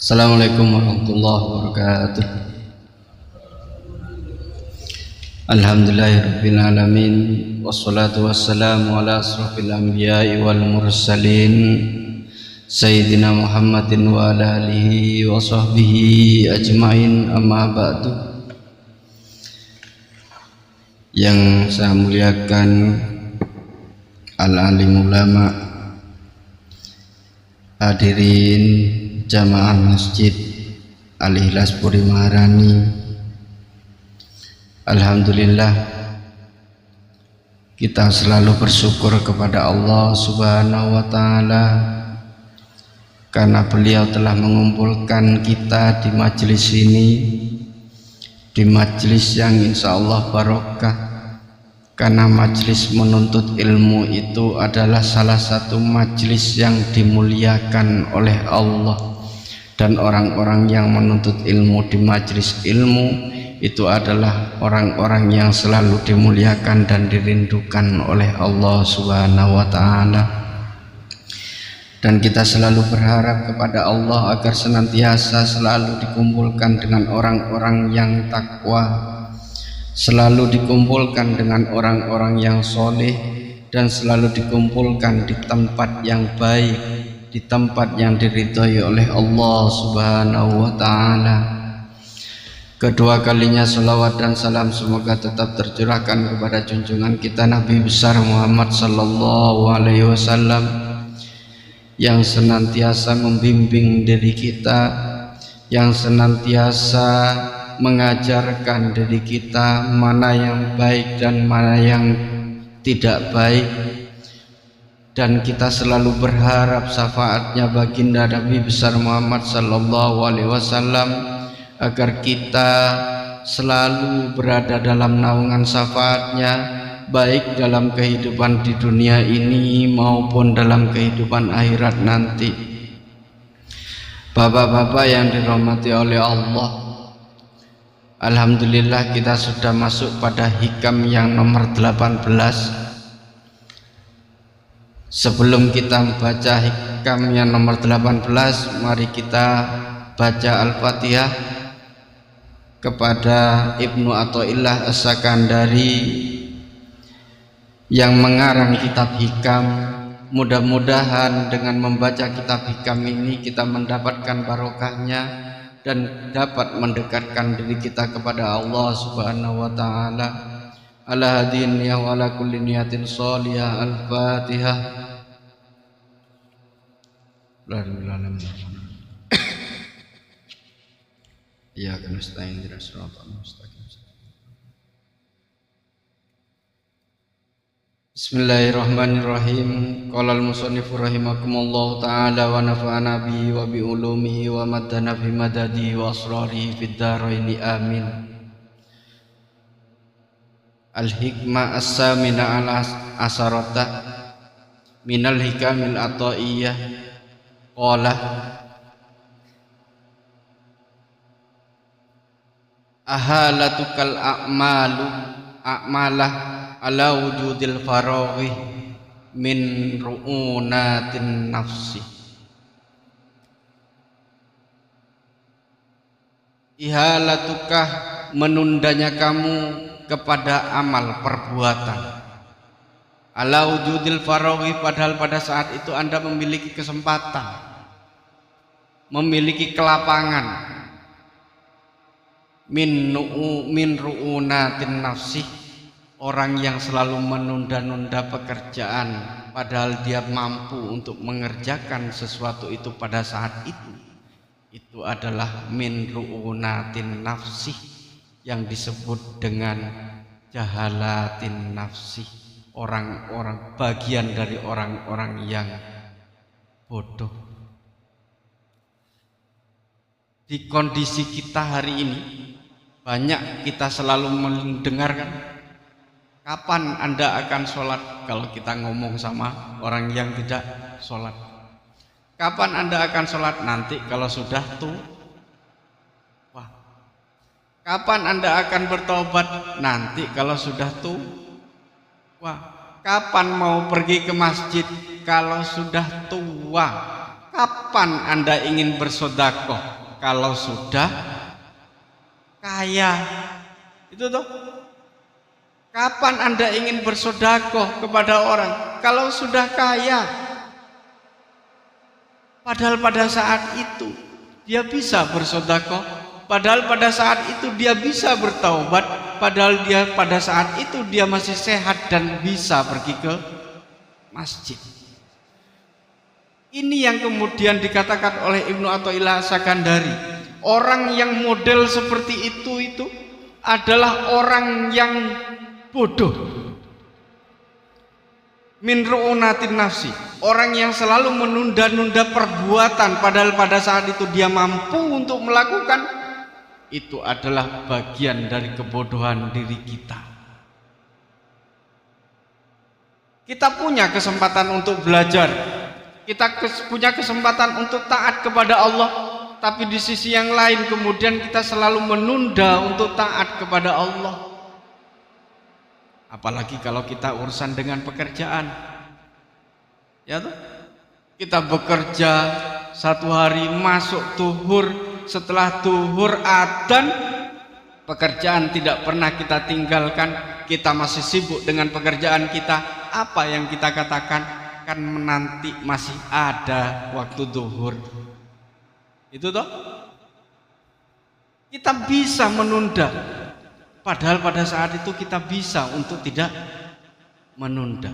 Assalamualaikum warahmatullahi wabarakatuh. Alhamdulillahirabbil alamin wassalatu wassalamu ala asrofil anbiya'i wal mursalin sayyidina Muhammadin wa ala alihi wa sahbihi ajmain, amma ba'du. Yang saya muliakan al-alim ulama, hadirin jamaah Masjid Al-Ikhlas Puri Maharani. Alhamdulillah, kita selalu bersyukur kepada Allah Subhanahu wa Ta'ala karena beliau telah mengumpulkan kita di majelis ini, di majelis yang insya Allah barokah, karena majelis menuntut ilmu itu adalah salah satu majelis yang dimuliakan oleh Allah. Dan orang-orang yang menuntut ilmu di majelis ilmu itu adalah orang-orang yang selalu dimuliakan dan dirindukan oleh Allah Subhanahu wa Ta'ala. Dan kita selalu berharap kepada Allah agar senantiasa selalu dikumpulkan dengan orang-orang yang takwa, selalu dikumpulkan dengan orang-orang yang soleh, dan selalu dikumpulkan di tempat yang baik, di tempat yang diridhoi oleh Allah Subhanahu wa Ta'ala. Kedua kalinya salawat dan salam semoga tetap tercurahkan kepada junjungan kita Nabi besar Muhammad sallallahu alaihi wasallam, yang senantiasa membimbing diri kita, yang senantiasa mengajarkan diri kita mana yang baik dan mana yang tidak baik. Dan kita selalu berharap syafaatnya baginda Nabi besar Muhammad sallallahu alaihi wasallam agar kita selalu berada dalam naungan syafaatnya, baik dalam kehidupan di dunia ini maupun dalam kehidupan akhirat nanti. Bapak-bapak yang dirahmati oleh Allah, alhamdulillah kita sudah masuk pada hikam yang nomor 18. Sebelum kita membaca hikam yang nomor 18, mari kita baca Al-Fatihah kepada Ibnu Athaillah As-Sakandari yang mengarang kitab hikam. Mudah-mudahan dengan membaca kitab hikam ini kita mendapatkan barokahnya dan dapat mendekatkan diri kita kepada Allah Subhanahu wa Ta'ala. Ala hadin ya wa ala kulli niyatin sholihah. Al-Fatihah. Ya kan nasta'in ihdinas siratal mustaqim. Bismillahirrahmanirrahim. Qala al-musannifu rahimakumullah ta'ala wa nafa'ana bihi wa bi ulumihi wa madana fi madadihi wa asrarihi fid dharaini amin. Al-hikmah as-samina ala asarata minal hikamil ataiyah. Qala ahalatukal a'malah ala wujudil faraghi min ru'unatin nafsi. Ihalatukah menundanya kamu kepada amal perbuatan, ala wujudil faraghi, padahal pada saat itu Anda memiliki kesempatan, memiliki kelapangan. Min ru'unatin nafsi, orang yang selalu menunda-nunda pekerjaan padahal dia mampu untuk mengerjakan sesuatu itu pada saat itu adalah min ru'unatin nafsi, yang disebut dengan jahalatin nafsi, orang-orang bagian dari orang-orang yang bodoh. Di kondisi kita hari ini banyak kita selalu mendengarkan, kapan Anda akan sholat? Kalau kita ngomong sama orang yang tidak sholat, kapan Anda akan sholat? Nanti kalau sudah tua. Kapan Anda akan bertobat? Nanti kalau sudah tua. Kapan mau pergi ke masjid? Kalau sudah tua. Kapan Anda ingin bersedekah? Kalau sudah kaya. Itu toh. Kapan Anda ingin bersedekah kepada orang? Kalau sudah kaya. Padahal pada saat itu dia bisa bersedekah. Padahal pada saat itu dia bisa bertaubat. Padahal dia pada saat itu dia masih sehat dan bisa pergi ke masjid. Ini yang kemudian dikatakan oleh Ibnu Athaillah Sakandari. Orang yang model seperti itu adalah orang yang bodoh. Min ru'unatin nafsi. Orang yang selalu menunda-nunda perbuatan padahal pada saat itu dia mampu untuk melakukan. Itu adalah bagian dari kebodohan diri kita. Kita punya kesempatan untuk belajar. Kita punya kesempatan untuk taat kepada Allah, tapi di sisi yang lain kemudian kita selalu menunda untuk taat kepada Allah. Apalagi kalau kita urusan dengan pekerjaan, ya toh? Kita bekerja satu hari masuk zuhur, setelah zuhur adzan, pekerjaan tidak pernah kita tinggalkan, kita masih sibuk dengan pekerjaan kita. Apa yang kita katakan? Kan menanti masih ada waktu zuhur. Itu toh kita bisa menunda, padahal pada saat itu kita bisa untuk tidak menunda.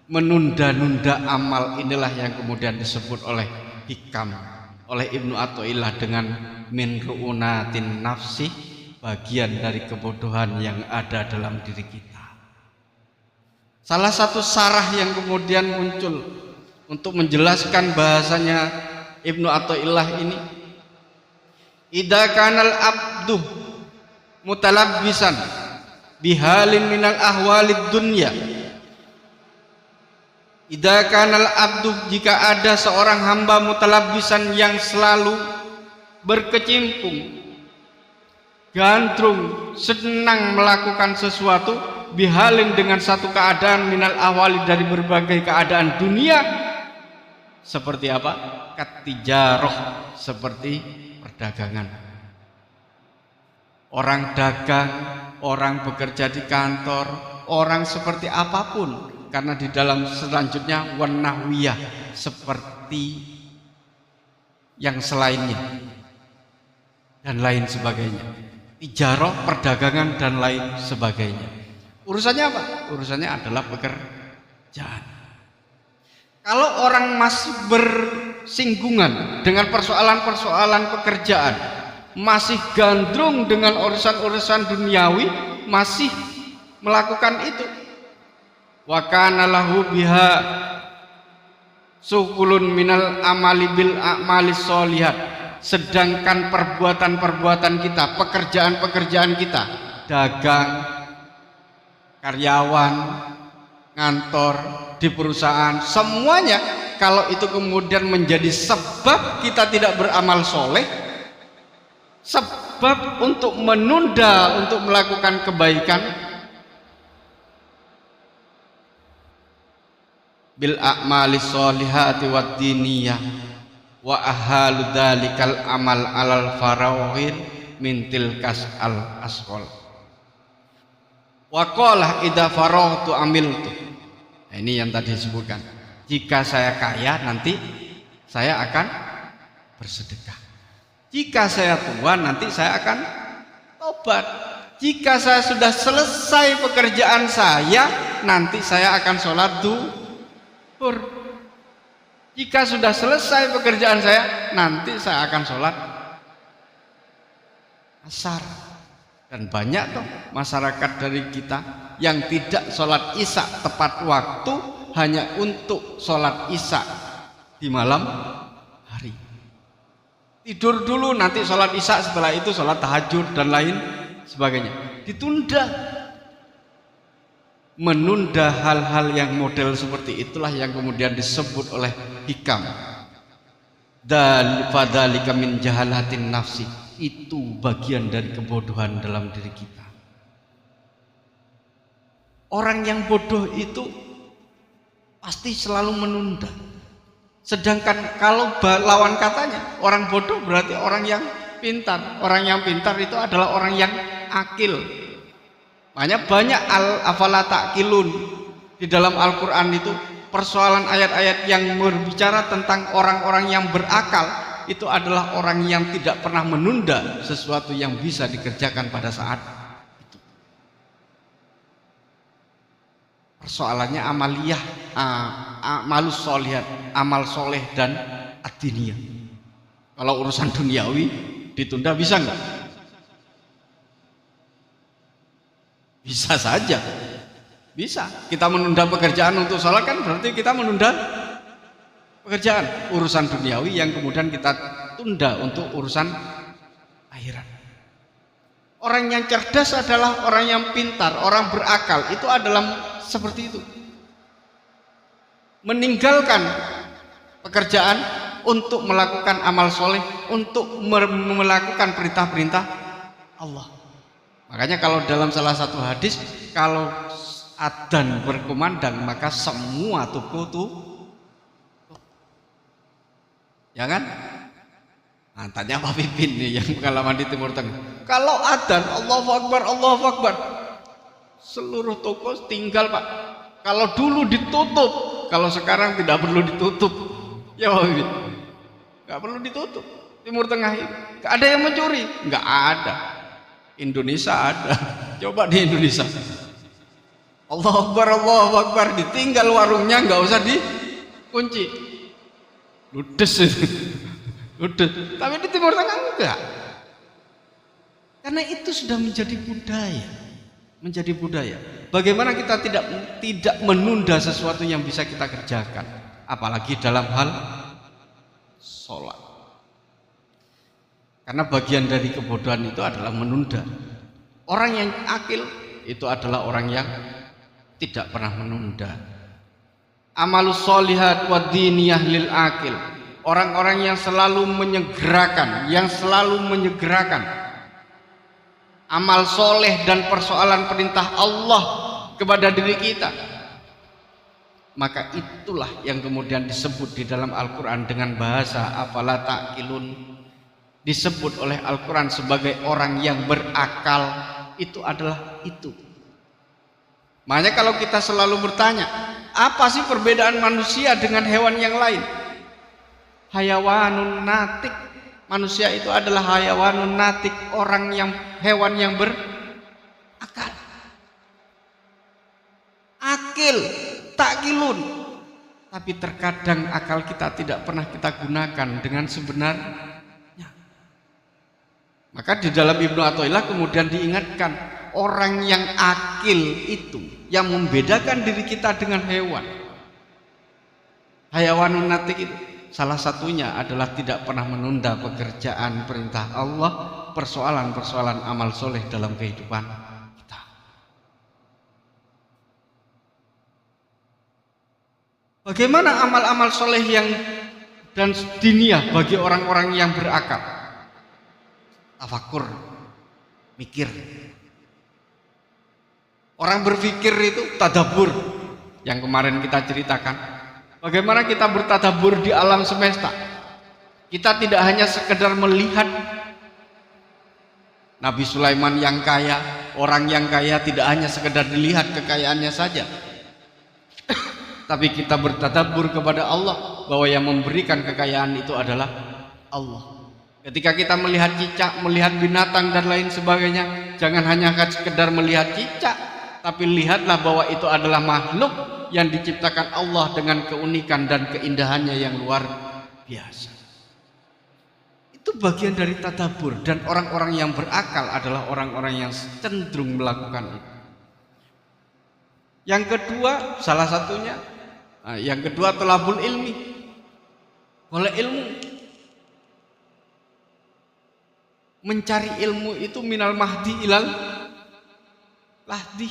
Menunda-nunda amal inilah yang kemudian disebut oleh hikam, oleh Ibnu Athaillah dengan min ru'unatin nafsi, bagian dari kebodohan yang ada dalam diri kita. Salah satu sarah yang kemudian muncul untuk menjelaskan bahasanya Ibnu Athaillah ini, idza kanal abdu mutalabbisan bihalin minal ahwalid dunya. Idza kanal abdu, jika ada seorang hamba mutalabbisan yang selalu berkecimpung, gandrung, senang melakukan sesuatu, bihalin dengan satu keadaan minal awali dari berbagai keadaan dunia. Seperti apa? Katijaroh, seperti perdagangan. Orang dagang, orang bekerja di kantor, orang seperti apapun, karena di dalam selanjutnya wanahwiyah, seperti yang selainnya dan lain sebagainya. Tijaroh, perdagangan dan lain sebagainya. Urusannya apa? Urusannya adalah pekerjaan. Kalau orang masih bersinggungan dengan persoalan-persoalan pekerjaan, masih gandrung dengan urusan-urusan duniawi, masih melakukan itu, wa kana lahu biha sukulun minal amali bil a'malis sholihat. Sedangkan perbuatan-perbuatan kita, pekerjaan-pekerjaan kita, dagang, karyawan, ngantor, di perusahaan, semuanya kalau itu kemudian menjadi sebab kita tidak beramal soleh, sebab untuk menunda untuk melakukan kebaikan, bil a'malis sholihati wad diniyah wa ahalu dzalikal amal alal farawin min tilkas al asqal. Wa qala idza faragtu amiltu. Nah, ini yang tadi disebutkan. Jika saya kaya nanti saya akan bersedekah. Jika saya tua nanti saya akan tobat. Jika saya sudah selesai pekerjaan saya, nanti saya akan sholat duhur. Jika sudah selesai pekerjaan saya, nanti saya akan sholat asar. Dan banyak tuh masyarakat dari kita yang tidak sholat isya tepat waktu hanya untuk sholat isya di malam hari. Tidur dulu, nanti sholat isya, setelah itu sholat tahajud dan lain sebagainya. Ditunda. Menunda hal-hal yang model seperti itulah yang kemudian disebut oleh hikam. Dan fadzalika min jahalatin nafsi. Itu bagian dari kebodohan dalam diri kita. Orang yang bodoh itu pasti selalu menunda. Sedangkan kalau lawan katanya orang bodoh berarti orang yang pintar. Orang yang pintar itu adalah orang yang akil. Makanya banyak afala ta'qilun di dalam Al-Qur'an itu persoalan ayat-ayat yang berbicara tentang orang-orang yang berakal itu adalah orang yang tidak pernah menunda sesuatu yang bisa dikerjakan pada saat itu. Persoalannya amaliyah, amalus solihat, amal soleh dan ad-diniyah. Kalau urusan duniawi ditunda bisa nggak? Bisa saja. Bisa. Kita menunda pekerjaan untuk sholat kan berarti kita menunda pekerjaan. Urusan duniawi yang kemudian kita tunda untuk urusan akhirat. Orang yang cerdas adalah orang yang pintar, orang berakal. Itu adalah seperti itu. Meninggalkan pekerjaan untuk melakukan amal soleh, untuk melakukan perintah-perintah Allah. Makanya kalau dalam salah satu hadis, kalau adzan berkumandang maka semua toko tuh, ya kan? Nah, tanya Pak Pipin nih yang pengalaman di Timur Tengah. Kalau adzan Allahu Akbar, Allahu Akbar, seluruh toko tinggal Pak. Kalau dulu ditutup, kalau sekarang tidak perlu ditutup, ya Pak Pipin, nggak perlu ditutup. Timur Tengah ini, nggak ada yang mencuri, nggak ada. Indonesia ada, coba di Indonesia. Allahu Akbar, ditinggal warungnya nggak usah dikunci, ludes, ludes. Tapi di Timur Tengah enggak, karena itu sudah menjadi budaya. Bagaimana kita tidak menunda sesuatu yang bisa kita kerjakan, apalagi dalam hal sholat. Karena bagian dari kebodohan itu adalah menunda. Orang yang akil itu adalah orang yang tidak pernah menunda. Amalus solihat wa diniyah lil akil. Orang-orang yang selalu menyegerakan amal soleh dan persoalan perintah Allah kepada diri kita. Maka itulah yang kemudian disebut di dalam Al-Quran dengan bahasa afala ta'qilun. Disebut oleh Al-Quran sebagai orang yang berakal. Itu adalah itu. Makanya kalau kita selalu bertanya, apa sih perbedaan manusia dengan hewan yang lain? Hayawanun natik. Manusia itu adalah hayawanun natik, hewan yang berakal. Akil, ta'qilun. Tapi terkadang akal kita tidak pernah kita gunakan dengan sebenarnya. Maka di dalam Ibnu Athaillah kemudian diingatkan, orang yang akil itu yang membedakan diri kita dengan hewan. Hayawanun natik itu salah satunya adalah tidak pernah menunda pekerjaan perintah Allah, persoalan-persoalan amal soleh dalam kehidupan kita. Bagaimana amal-amal soleh dan diniyah bagi orang-orang yang berakal? Tafakur, mikir. Orang berpikir itu tadabbur, yang kemarin kita ceritakan. Bagaimana kita bertadabbur di alam semesta? Kita tidak hanya sekedar melihat Nabi Sulaiman yang kaya, orang yang kaya tidak hanya sekedar dilihat kekayaannya saja. Tapi kita bertadabbur kepada Allah bahwa yang memberikan kekayaan itu adalah Allah. Ketika kita melihat cicak, melihat binatang dan lain sebagainya, jangan hanya sekedar melihat cicak, tapi lihatlah bahwa itu adalah makhluk yang diciptakan Allah dengan keunikan dan keindahannya yang luar biasa. Itu bagian dari tadabbur, dan orang-orang yang berakal adalah orang-orang yang cenderung melakukan itu. Yang kedua, salah satunya, yang kedua thalabul ilmi. Oleh ilmu, mencari ilmu itu minal mahdi ilal lahdi.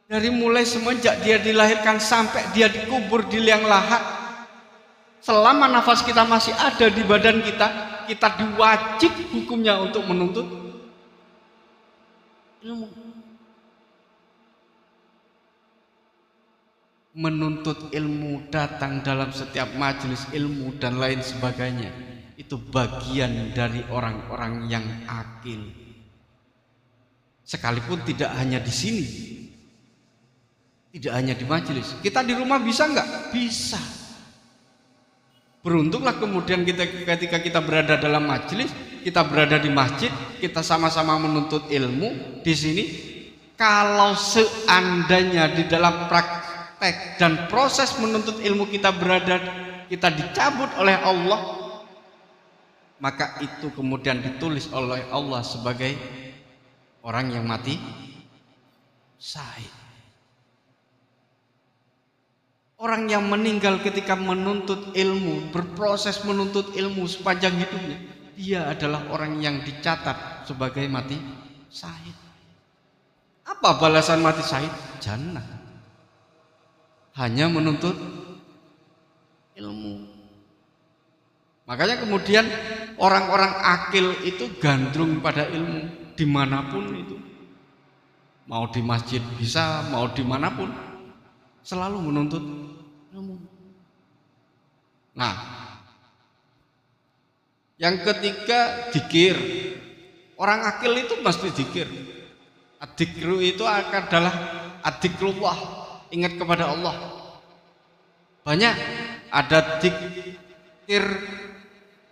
Dari mulai semenjak dia dilahirkan sampai dia dikubur di liang lahat, selama nafas kita masih ada di badan kita, kita diwajib hukumnya untuk menuntut ilmu. menuntut ilmu, datang dalam setiap majelis ilmu dan lain sebagainya, itu bagian dari orang-orang yang akil. Sekalipun tidak hanya di sini, tidak hanya di majelis. Kita di rumah bisa enggak? Bisa. Beruntunglah kemudian kita ketika kita berada dalam majelis, kita berada di masjid, kita sama-sama menuntut ilmu di sini. Kalau seandainya di dalam praktek dan proses menuntut ilmu kita dicabut oleh Allah, maka itu kemudian ditulis oleh Allah sebagai orang yang mati syahid. Orang yang meninggal ketika menuntut ilmu, berproses menuntut ilmu sepanjang hidupnya, dia adalah orang yang dicatat sebagai mati syahid. Apa balasan mati syahid? Jannah. Hanya menuntut ilmu. Makanya kemudian orang-orang akil itu gandrung pada ilmu dimanapun itu. Mau di masjid bisa, mau dimanapun, selalu menuntut ilmu. Nah, yang ketiga dzikir. Orang akil itu mesti dzikir. Adzikru itu adalah adzikrullah, ingat kepada Allah. Banyak ada dzikir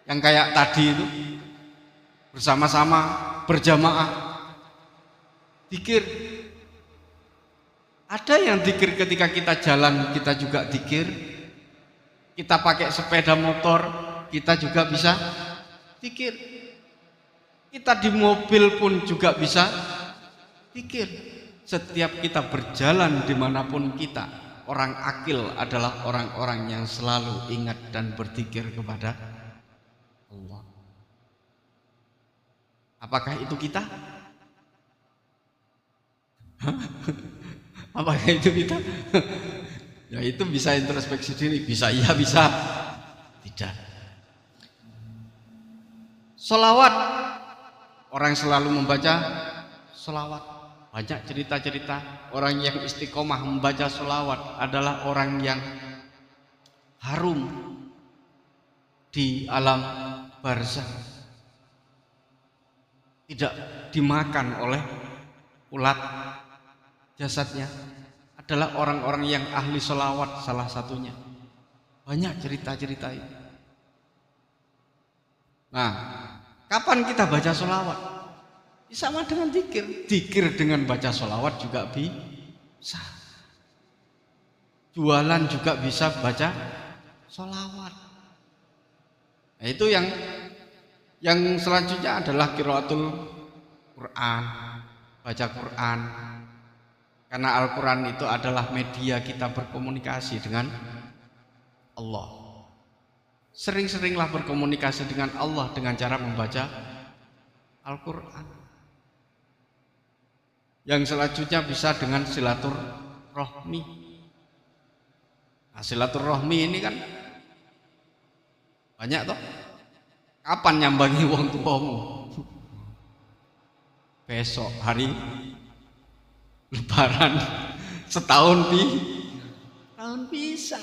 yang kayak tadi itu, bersama-sama, berjamaah, dzikir. Ada yang dzikir ketika kita jalan, kita juga dzikir. Kita pakai sepeda motor, kita juga bisa dzikir. Kita di mobil pun juga bisa dzikir. Setiap kita berjalan dimanapun kita, orang akil adalah orang-orang yang selalu ingat dan berzikir kepada Allah. Apakah itu kita? Apakah itu kita? Ya itu bisa introspeksi diri, bisa iya, bisa tidak. Sholawat, orang selalu membaca sholawat. Banyak cerita-cerita orang yang istiqomah membaca sholawat adalah orang yang harum di alam barzakh, tidak dimakan oleh ulat jasadnya, adalah orang-orang yang ahli sholawat salah satunya. Banyak cerita-cerita itu. Nah, kapan kita baca sholawat? Sama dengan dzikir. Dzikir dengan baca sholawat juga bisa. Jualan juga bisa baca sholawat. Nah, itu yang selanjutnya adalah qiraatul Quran, baca Quran. Karena Al-Quran itu adalah media kita berkomunikasi dengan Allah. Sering-seringlah berkomunikasi dengan Allah dengan cara membaca Al-Quran. Yang selanjutnya bisa dengan silaturahmi. Nah, silaturahmi ini kan banyak toh. Kapan nyambangi wong tuamu? Besok hari Lebaran, setahun tahun bisa.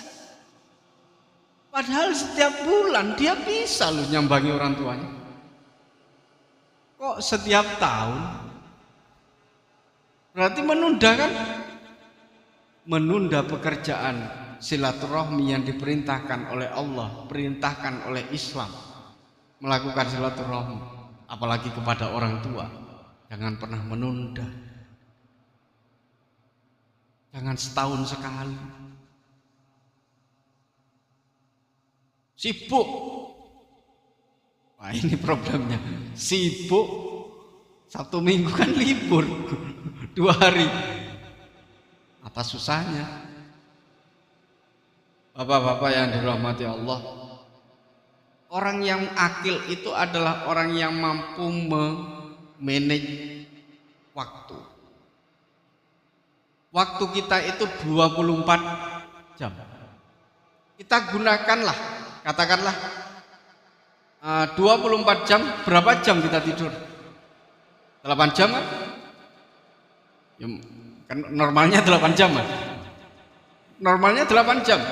Padahal setiap bulan dia bisa loh nyambangi orang tuanya. Kok setiap tahun? Berarti menunda kan? Menunda pekerjaan silaturahmi yang diperintahkan oleh Allah, perintahkan oleh Islam, melakukan silaturahmi, apalagi kepada orang tua. Jangan pernah menunda. Jangan setahun sekali. Sibuk. Nah, ini problemnya. Sibuk. Sabtu Minggu kan libur 2 hari. Apa susahnya? Bapak-bapak yang dirahmati Allah, orang yang akil itu adalah orang yang mampu memanage waktu. Waktu kita itu 24 jam. Kita gunakanlah, katakanlah 24 jam, berapa jam kita tidur? 8 jam kan? Ya, kan normalnya 8 jam kan? Normalnya 8 jam.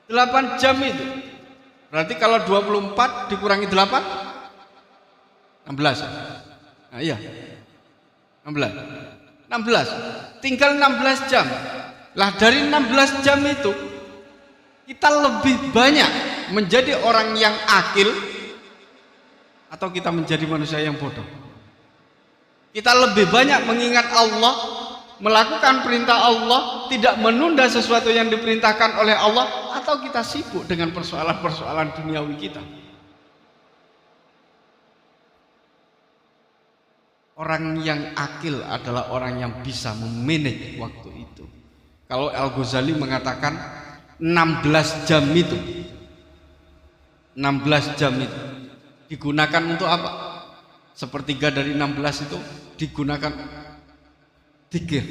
8 jam itu. Berarti kalau 24 dikurangi 8 16 ya? Nah, iya. 16. Tinggal 16 jam. Lah dari 16 jam itu kita lebih banyak menjadi orang yang akil atau kita menjadi manusia yang bodoh? Kita lebih banyak mengingat Allah, melakukan perintah Allah, tidak menunda sesuatu yang diperintahkan oleh Allah, atau kita sibuk dengan persoalan-persoalan duniawi kita? Orang yang akil adalah orang yang bisa memanage waktu itu. Kalau Al-Ghazali mengatakan 16 jam itu 16 jam itu digunakan untuk apa? Sepertiga dari 16 itu digunakan dzikir.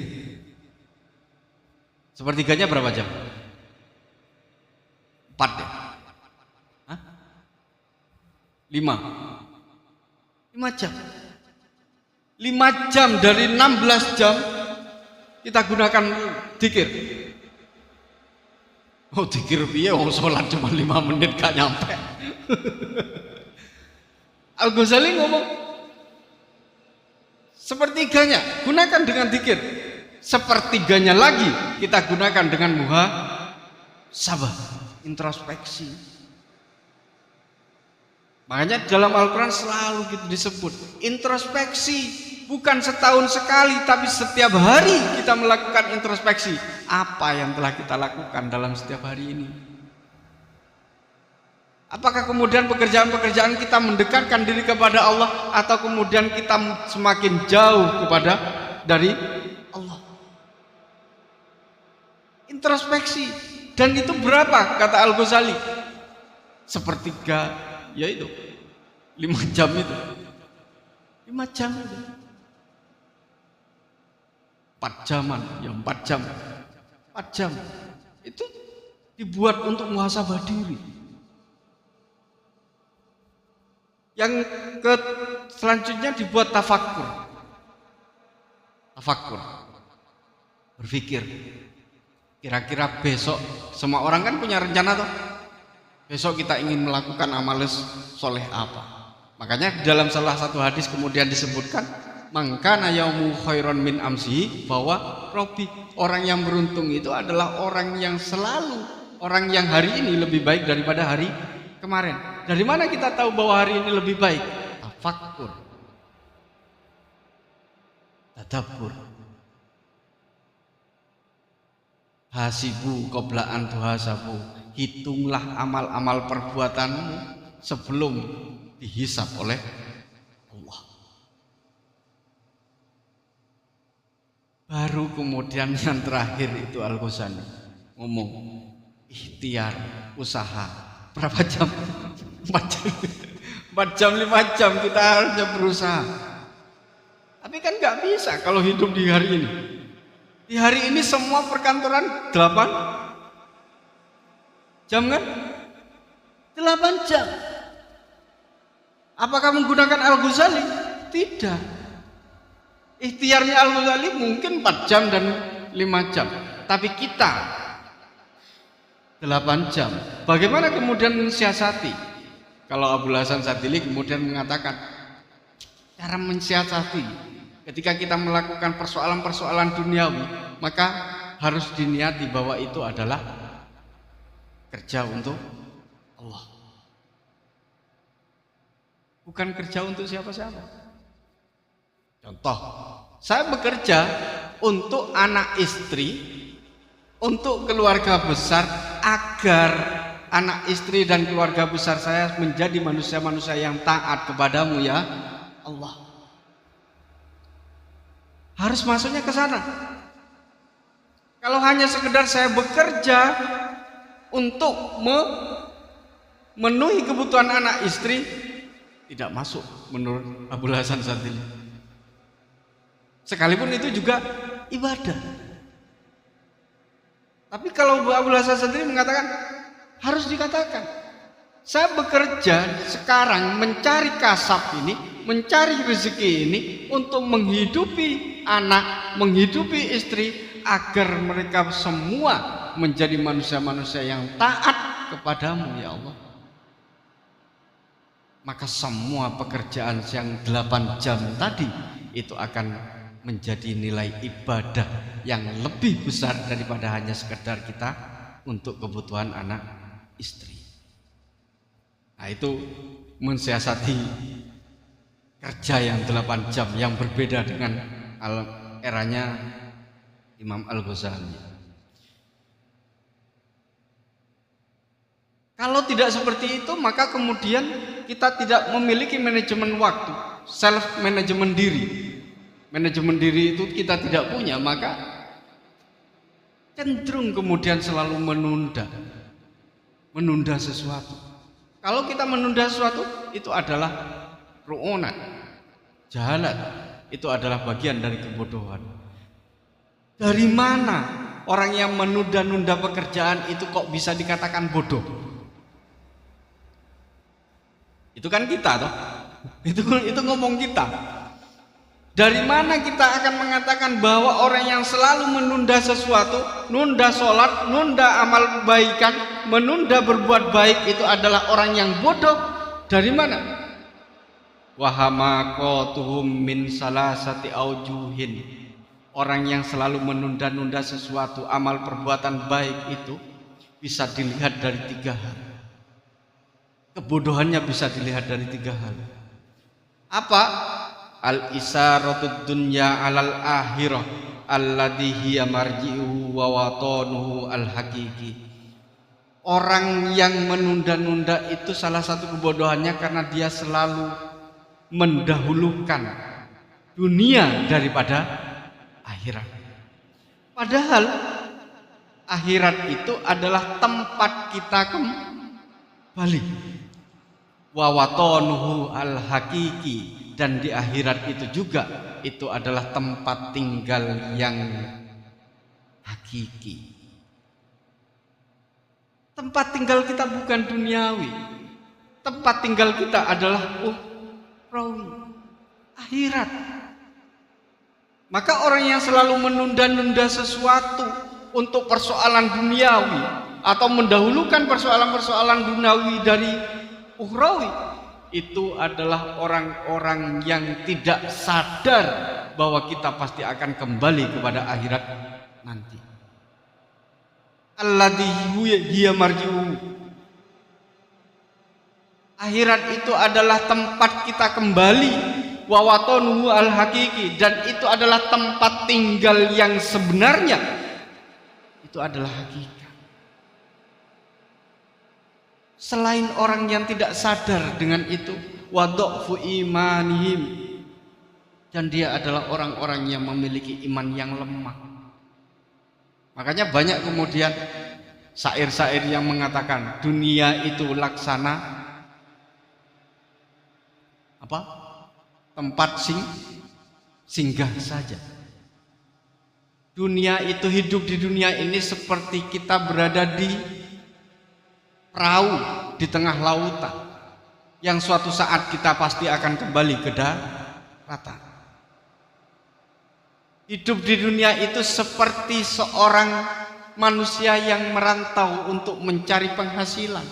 Sepertiganya berapa jam? 4 ya? Hah? 5 jam. 5 jam dari 16 jam kita gunakan dzikir. Oh, dzikir piye wong salat cuma 5 menit gak nyampe. Al-Ghazali ngomong sepertiganya gunakan dengan dzikir, sepertiganya lagi kita gunakan dengan muhasabah, introspeksi. Makanya dalam Al-Quran selalu gitu disebut introspeksi, bukan setahun sekali tapi setiap hari kita melakukan introspeksi. Apa yang telah kita lakukan dalam setiap hari ini? Apakah kemudian pekerjaan-pekerjaan kita mendekatkan diri kepada Allah, atau kemudian kita semakin jauh dari Allah? Introspeksi. Dan itu berapa kata Al-Ghazali? Sepertiga, yaitu 5 jam itu. 5 jam itu. 4 jaman, ya 4 jam. 4 jam. Itu dibuat untuk muhasabah diri. Yang selanjutnya dibuat tafakkur. Berpikir. Kira-kira besok, semua orang kan punya rencana toh. Besok kita ingin melakukan amal soleh apa. Makanya dalam salah satu hadis kemudian disebutkan, mangkana yaumu khairon min amsi, bahwa Robi, orang yang beruntung itu adalah orang yang selalu, orang yang hari ini lebih baik daripada hari kemarin. Dari mana kita tahu bahwa hari ini lebih baik? Tafakkur, tadabbur. Hasibu qabla an tuhasabu, hitunglah amal-amal perbuatanmu sebelum dihisab oleh Allah. Baru kemudian yang terakhir itu Al-Ghazali ngomong ikhtiar, usaha. Berapa jam? 4 jam. 4 jam, 5 jam kita harusnya berusaha. Tapi kan gak bisa kalau hidup di hari ini. Di hari ini semua perkantoran 8 jam kan? 8 jam. Apakah menggunakan Al-Ghazali? Tidak. Ikhtiarnya Al-Ghazali mungkin 4 jam dan 5 jam. Tapi kita 8 jam. Bagaimana kemudian mensiasati? Kalau Abul Hasan Sadili kemudian mengatakan cara mensiasati ketika kita melakukan persoalan-persoalan duniawi, maka harus diniati bahwa itu adalah kerja untuk Allah, bukan kerja untuk siapa-siapa. Contoh, saya bekerja untuk anak istri, untuk keluarga besar, agar anak istri dan keluarga besar saya menjadi manusia-manusia yang taat kepadamu ya Allah. Harus masuknya ke sana. Kalau hanya sekedar saya bekerja untuk memenuhi kebutuhan anak istri, tidak masuk menurut Abul Hasan Sadili. Sekalipun itu juga ibadah. Tapi kalau Abul Hasan Sadili mengatakan, harus dikatakan, saya bekerja sekarang mencari kasab ini, mencari rezeki ini untuk menghidupi anak, menghidupi istri, agar mereka semua menjadi manusia-manusia yang taat kepadamu ya Allah. Maka semua pekerjaan yang 8 jam tadi itu akan menjadi nilai ibadah yang lebih besar daripada hanya sekedar kita untuk kebutuhan anak istri. Nah, itu mensiasati kerja yang 8 jam yang berbeda dengan eranya Imam Al-Ghazali. Kalau tidak seperti itu, maka kemudian kita tidak memiliki manajemen waktu, self manajemen diri. Manajemen diri itu kita tidak punya, maka cenderung kemudian selalu menunda sesuatu. Kalau kita menunda sesuatu, itu adalah ru'unat, jahalat, itu adalah bagian dari kebodohan. Dari mana orang yang menunda-nunda pekerjaan itu kok bisa dikatakan bodoh? Itu kan kita toh. Itu ngomong kita. Dari mana kita akan mengatakan bahwa orang yang selalu menunda sesuatu, nunda sholat, nunda amal kebaikan, menunda berbuat baik itu adalah orang yang bodoh? Dari mana? Wahamaqatuhum min salasati aujuhin. Orang yang selalu menunda-nunda sesuatu, amal perbuatan baik itu bisa dilihat dari 3 hal. Kebodohannya bisa dilihat dari 3 hal. Apa? Al-isaratud dunya alal akhirah alladhi hiya marji'uhu wa watanuhu al-haqiqi. Orang yang menunda-nunda itu salah satu kebodohannya karena dia selalu mendahulukan dunia daripada akhirat. Padahal akhirat itu adalah tempat kita kembali. Wa watanuhu al-haqiqi. Dan di akhirat itu juga itu adalah tempat tinggal yang hakiki. Tempat tinggal kita bukan duniawi. Tempat tinggal kita adalah ukhrawi, akhirat. Maka orang yang selalu menunda-nunda sesuatu untuk persoalan duniawi atau mendahulukan persoalan-persoalan duniawi dari ukhrawi, itu adalah orang-orang yang tidak sadar bahwa kita pasti akan kembali kepada akhirat nanti. Alladzi hiya marji'u. Akhirat itu adalah tempat kita kembali, wa watanuhu al-haqiqi, dan itu adalah tempat tinggal yang sebenarnya. Itu adalah hakikat. Selain orang yang tidak sadar dengan itu, wadha'fu imanihim, dan dia adalah orang-orang yang memiliki iman yang lemah. Makanya banyak kemudian syair-syair yang mengatakan dunia itu laksana apa? Tempat singgah saja. Dunia itu, hidup di dunia ini seperti kita berada di perahu di tengah lautan yang suatu saat kita pasti akan kembali ke daratan. Hidup di dunia itu seperti seorang manusia yang merantau untuk mencari penghasilan.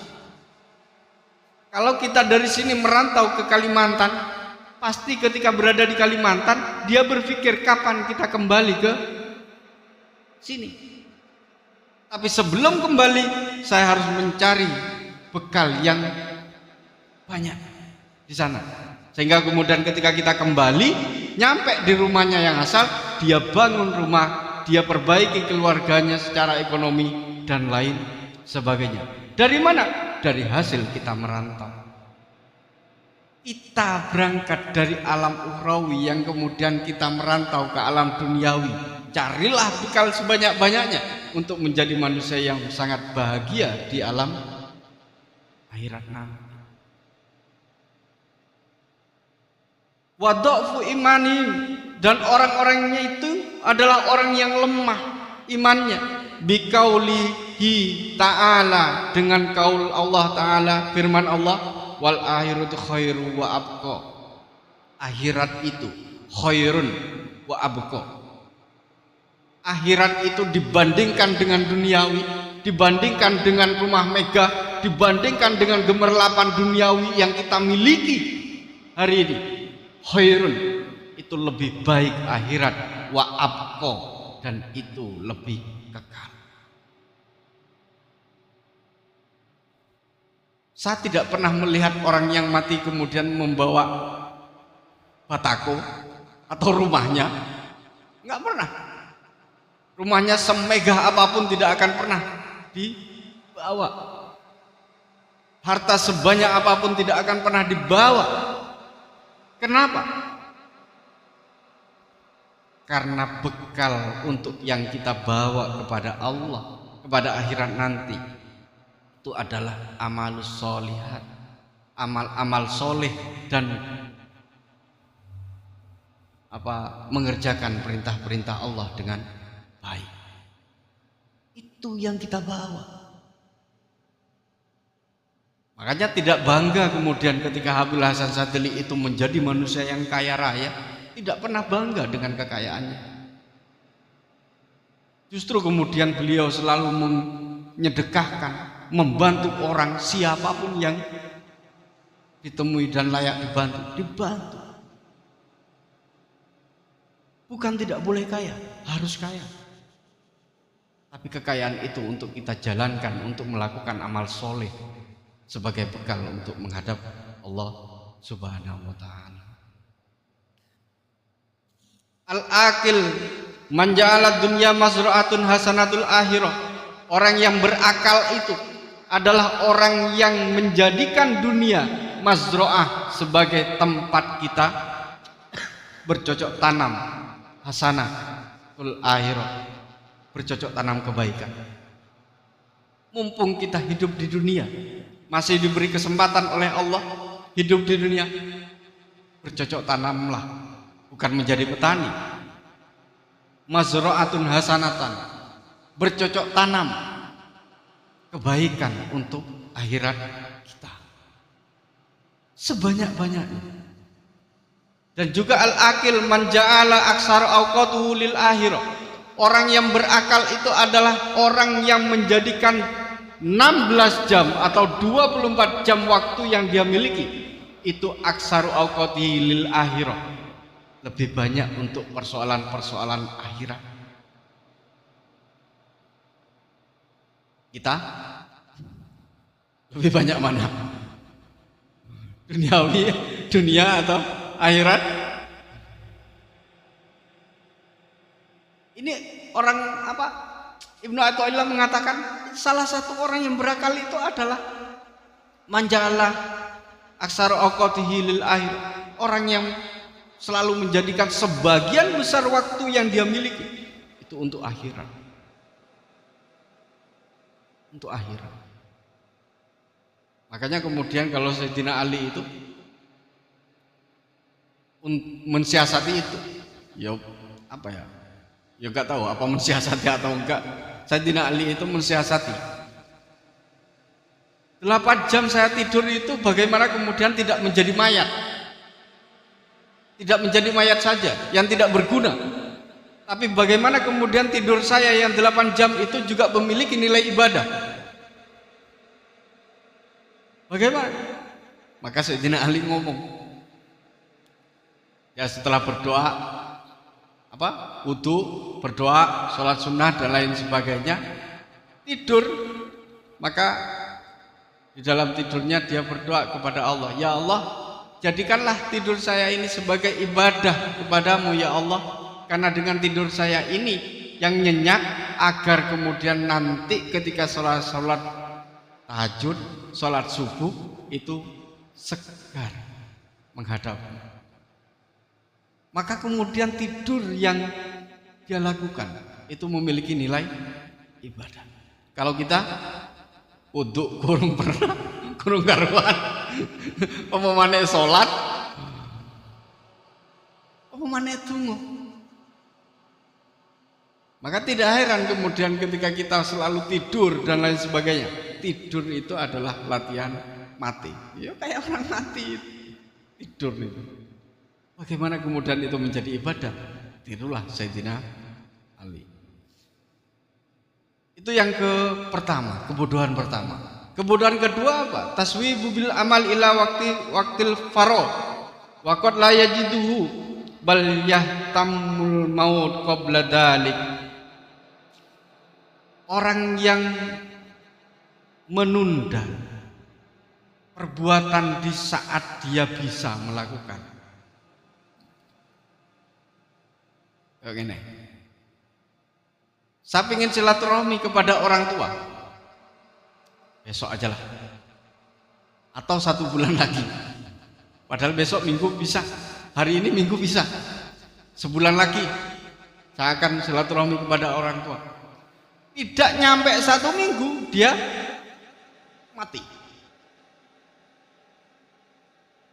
Kalau kita dari sini merantau ke Kalimantan, pasti ketika berada di Kalimantan dia berpikir kapan kita kembali ke sini. Tapi sebelum kembali, saya harus mencari bekal yang banyak di sana. Sehingga kemudian ketika kita kembali, nyampe di rumahnya yang asal, dia bangun rumah, dia perbaiki keluarganya secara ekonomi dan lain sebagainya. Dari mana? Dari hasil kita merantau. Kita berangkat dari alam ukhrawi yang kemudian kita merantau ke alam duniawi. Carilah bekal sebanyak-banyaknya untuk menjadi manusia yang sangat bahagia di alam akhirat nanti. Wadha'fu imanim, dan orang-orangnya itu adalah orang yang lemah imannya. Biqaulihi ta'ala, dengan kaul Allah Ta'ala, firman Allah, wal akhiratu khairu wa abqa. Akhirat itu khairun wa abqa. akhirat itu dibandingkan dengan duniawi, dibandingkan dengan rumah megah, dibandingkan dengan gemerlapan duniawi yang kita miliki hari ini, khairun, itu lebih baik akhirat, wa abqa, dan itu lebih kekal. Saya tidak pernah melihat orang yang mati kemudian membawa batako atau rumahnya, nggak pernah. Rumahnya semegah apapun tidak akan pernah dibawa. Harta sebanyak apapun tidak akan pernah dibawa. Kenapa? Karena bekal untuk yang kita bawa kepada Allah, kepada akhirat nanti, itu adalah amalus sholihat, amal-amal soleh, dan mengerjakan perintah-perintah Allah dengan baik. Itu yang kita bawa. Makanya tidak bangga kemudian ketika Habib Hasan Syadzili itu menjadi manusia yang kaya raya, tidak pernah bangga dengan kekayaannya. Justru kemudian beliau selalu menyedekahkan, membantu orang, siapapun yang ditemui dan layak dibantu. Bukan tidak boleh kaya, harus kaya. Tapi kekayaan itu untuk kita jalankan, untuk melakukan amal soleh sebagai bekal untuk menghadap Allah Subhanahu wa ta'ala. Al-aqil man ja'ala dunya mazra'atun hasanatul akhirah. Orang yang berakal itu adalah orang yang menjadikan dunia mazra'ah sebagai tempat kita bercocok tanam hasanatul akhirah, bercocok tanam kebaikan. Mumpung kita hidup di dunia, masih diberi kesempatan oleh Allah hidup di dunia, bercocok tanamlah, bukan menjadi petani. Mazra'atun hasanatan, bercocok tanam kebaikan untuk akhirat kita sebanyak-banyaknya. Dan juga al-aqil man ja'ala aksara awqatuhu lil akhirah. Orang yang berakal itu adalah orang yang menjadikan 16 jam atau 24 jam waktu yang dia miliki itu aksaru awqatihi lil akhirah, lebih banyak untuk persoalan-persoalan akhirat. Kita lebih banyak mana? Duniawi, dunia atau akhirat? Ini orang Ibnu Athaillah mengatakan salah satu orang yang berakal itu adalah manjala aksaru awqatihi lil akhir, orang yang selalu menjadikan sebagian besar waktu yang dia miliki itu untuk akhirat. Untuk akhirat. Makanya kemudian kalau Sayyidina Ali itu mensiasati itu, ya enggak tahu apa mensiasati atau enggak. Sayyidina Ali itu mensiasati 8 jam saya tidur itu bagaimana kemudian tidak menjadi mayat, tidak menjadi mayat saja yang tidak berguna, tapi bagaimana kemudian tidur saya yang 8 jam itu juga memiliki nilai ibadah. Bagaimana? Maka Sayyidina Ali ngomong, ya setelah berdoa wudu, berdoa, sholat sunnah dan lain sebagainya, tidur, maka di dalam tidurnya dia berdoa kepada Allah, ya Allah, jadikanlah tidur saya ini sebagai ibadah kepadamu ya Allah, karena dengan tidur saya ini yang nyenyak, agar kemudian nanti ketika sholat tahajud, sholat subuh itu segar menghadapmu. Maka kemudian tidur yang dia lakukan itu memiliki nilai ibadah. Kalau kita uduk kurung pernah, kurung karuan, pemane sholat, pemane tunggu. Maka tidak heran kemudian ketika kita selalu tidur dan lain sebagainya. Tidur itu adalah latihan mati. Ya kayak orang mati tidur itu. Bagaimana kemudian itu menjadi ibadah? Tirulah Sayyidina Ali. Itu yang pertama, kebodohan pertama. Kebodohan kedua apa? Taswibu bil amal ila waktil faro. Wa qad la yajiduhu bal yahtamul maut qabla dalik. Orang yang menunda perbuatan di saat dia bisa melakukan. Begini. Saya ingin silaturahmi kepada orang tua. Besok aja lah. Atau 1 bulan lagi. Padahal besok Minggu bisa. Hari ini Minggu bisa. Sebulan lagi saya akan silaturahmi kepada orang tua. Tidak nyampe 1 minggu dia mati.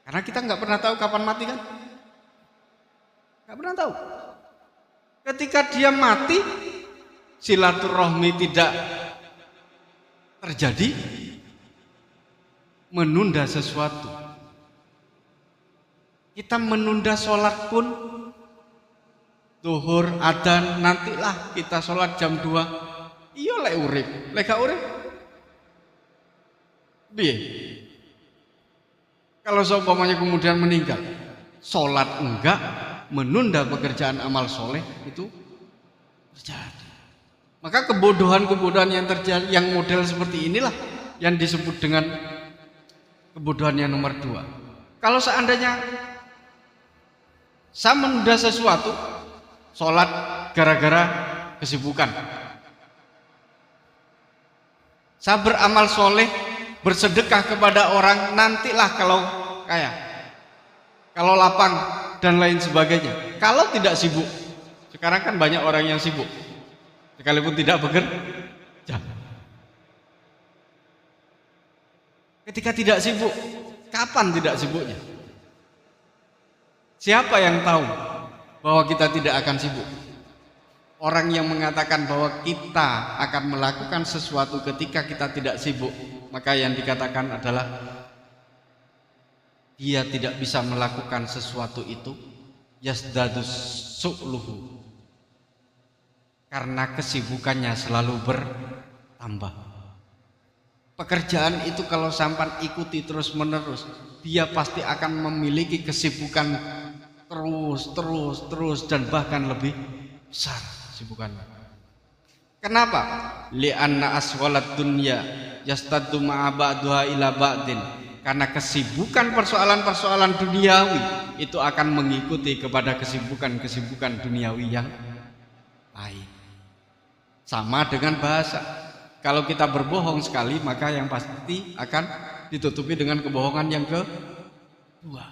Karena kita nggak pernah tahu kapan mati kan? Nggak pernah tahu. Ketika dia mati, silaturahmi tidak terjadi, menunda sesuatu. Kita menunda sholat pun, zuhur, adzan, nantilah kita sholat jam 2. Iya lek urip, lek gak urip piye? Kalau seumpamanya kemudian meninggal, sholat enggak, menunda pekerjaan amal soleh itu terjadi. Maka kebodohan-kebodohan yang terjadi, yang model seperti inilah yang disebut dengan kebodohan yang nomor 2. Kalau seandainya saya menunda sesuatu, sholat gara-gara kesibukan, saya beramal soleh, bersedekah kepada orang, nantilah kalau kaya, kalau lapang dan lain sebagainya. Kalau tidak sibuk, sekarang kan banyak orang yang sibuk sekalipun tidak bekerja. Ketika tidak sibuk, kapan tidak sibuknya? Siapa yang tahu bahwa kita tidak akan sibuk? Orang yang mengatakan bahwa kita akan melakukan sesuatu ketika kita tidak sibuk, maka yang dikatakan adalah dia tidak bisa melakukan sesuatu itu, yasdadus su'luhu, karena kesibukannya selalu bertambah. Pekerjaan itu kalau sampai ikuti terus menerus, dia pasti akan memiliki kesibukan terus dan bahkan lebih besar kesibukannya. Kenapa? Li'anna aswalat dunya yastaddu ma'a ba'duha ila ba'din. Karena kesibukan persoalan-persoalan duniawi itu akan mengikuti kepada kesibukan-kesibukan duniawi yang lain. Sama dengan bahasa. Kalau kita berbohong sekali, maka yang pasti akan ditutupi dengan kebohongan yang kedua.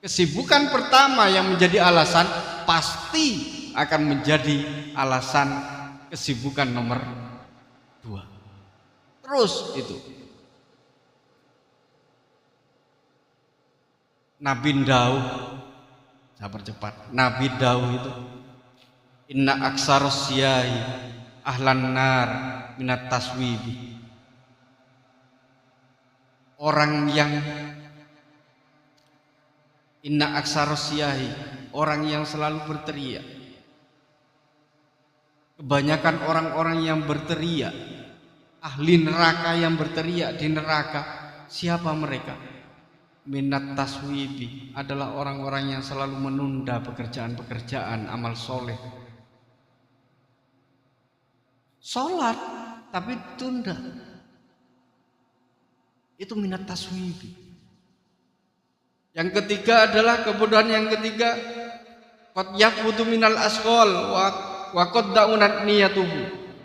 Kesibukan pertama yang menjadi alasan pasti akan menjadi alasan kesibukan nomor 2. Terus itu. Nabi Daud, saya percepat. Nabi Daud itu, inna aksarus siyahi ahlan nar minat taswibi. Orang yang inna aksarus siyahi, orang yang selalu berteriak. Kebanyakan orang-orang yang berteriak, ahli neraka yang berteriak di neraka, siapa mereka? Minat taswibi, adalah orang-orang yang selalu menunda pekerjaan-pekerjaan amal soleh. Sholat tapi tunda, itu minat taswibi. Yang ketiga adalah kebodohan yang ketiga, qad yaqutu minal asqal wa qad da'unat niyatuhu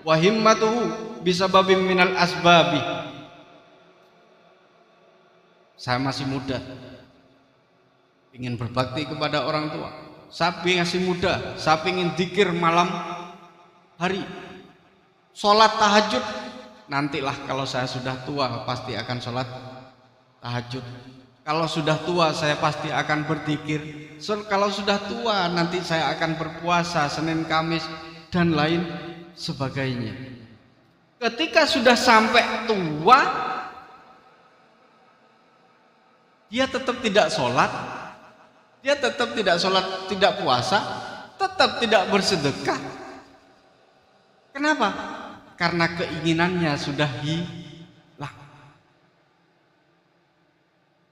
wa himmatuhu bisababim minal asbabi. Saya masih muda, ingin berbakti kepada orang tua. Saya masih muda, saya ingin dzikir malam hari, sholat tahajud. Nantilah kalau saya sudah tua pasti akan sholat tahajud. Kalau sudah tua saya pasti akan berzikir. Kalau sudah tua nanti saya akan berpuasa Senin Kamis dan lain sebagainya. Ketika sudah sampai tua, dia tetap tidak sholat, dia tetap tidak sholat, tidak puasa, tetap tidak bersedekah. Kenapa? karena keinginannya sudah hilang.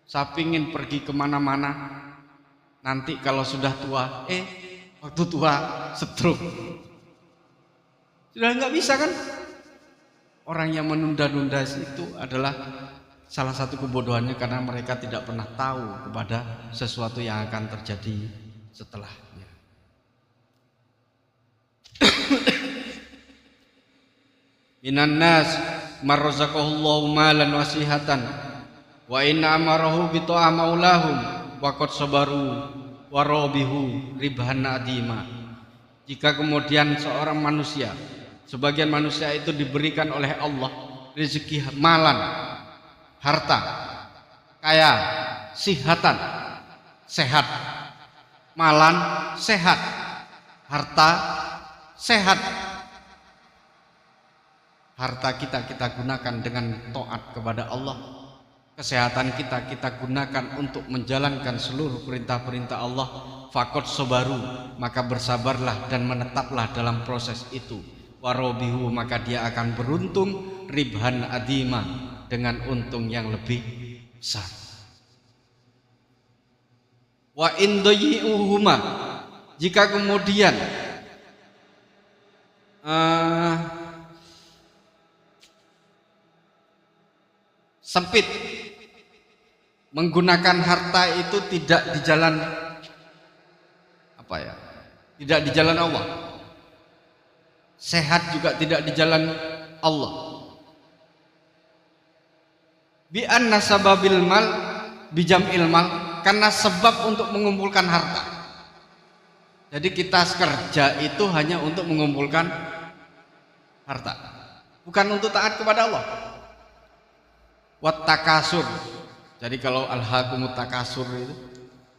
Saya ingin pergi kemana-mana, nanti kalau sudah tua, waktu tua stroke. Sudah nggak bisa kan? Orang yang menunda-nunda itu adalah salah satu kebodohannya karena mereka tidak pernah tahu kepada sesuatu yang akan terjadi setelahnya. Minan nas marrazaqahullahu malan wasihatan wa inna amarahu bi ta'a maulahum wa qad sabaru wa rabihu ribhan adima. Jika kemudian seorang manusia, sebagian manusia itu diberikan oleh Allah rezeki malan, harta, kaya, sihatan, sehat, malan, sehat, harta, sehat. Harta kita gunakan dengan taat kepada Allah. Kesehatan kita gunakan untuk menjalankan seluruh perintah-perintah Allah. Faqad sabaru, maka bersabarlah dan menetaplah dalam proses itu. Warobihu, maka dia akan beruntung. Ribhan adima, dengan untung yang lebih besar. Wa indayi'uhuma, jika kemudian sempit menggunakan harta itu tidak di jalan tidak di jalan Allah, sehat juga tidak di jalan Allah. Bi anna sababil mal bijam'il mal, karena sebab untuk mengumpulkan harta. Jadi kita kerja itu hanya untuk mengumpulkan harta, bukan untuk taat kepada Allah. Wat takasur, jadi kalau alhaqumut takasur itu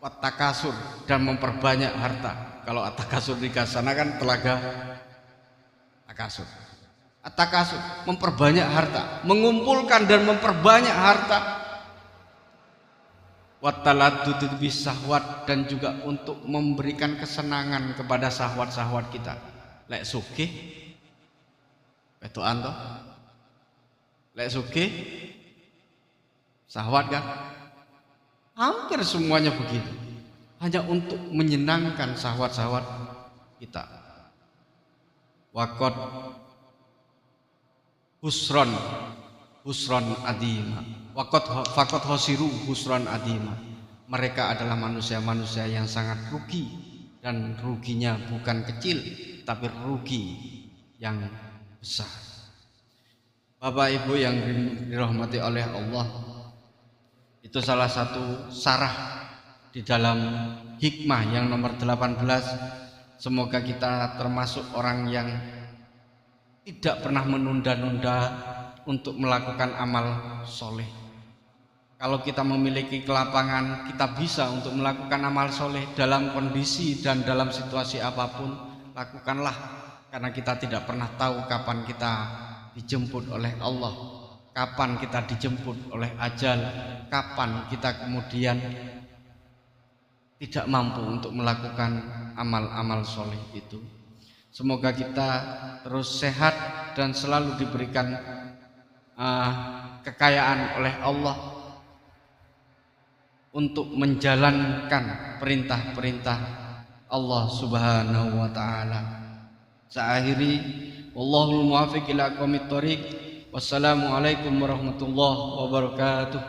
wat takasur, dan memperbanyak harta. Kalau at-takasur di sana kan telaga takasur. At-takasur, memperbanyak harta, mengumpulkan dan memperbanyak harta. Wat taladdud bis syahwat, dan juga untuk memberikan kesenangan kepada syahwat-syahwat kita. Lek sugih wedokan to, lek sugih syahwat kan, hampir semuanya begitu, hanya untuk menyenangkan syahwat-syahwat kita. Waqad husron adima, faqad khosiru husron adima, mereka adalah manusia-manusia yang sangat rugi, dan ruginya bukan kecil tapi rugi yang besar. Bapak Ibu yang dirahmati oleh Allah, itu salah satu sarah di dalam hikmah yang nomor 18. Semoga kita termasuk orang yang tidak pernah menunda-nunda untuk melakukan amal soleh. Kalau kita memiliki kelapangan, kita bisa untuk melakukan amal soleh dalam kondisi dan dalam situasi apapun. Lakukanlah, karena kita tidak pernah tahu kapan kita dijemput oleh Allah, kapan kita dijemput oleh ajal, kapan kita kemudian tidak mampu untuk melakukan amal-amal soleh itu. Semoga kita terus sehat dan selalu diberikan kekayaan oleh Allah untuk menjalankan perintah-perintah Allah Subhanahu wa taala. Saakhiri, wallahul muwaffiq ila aqwamit thoriq. Wassalamualaikum warahmatullahi wabarakatuh.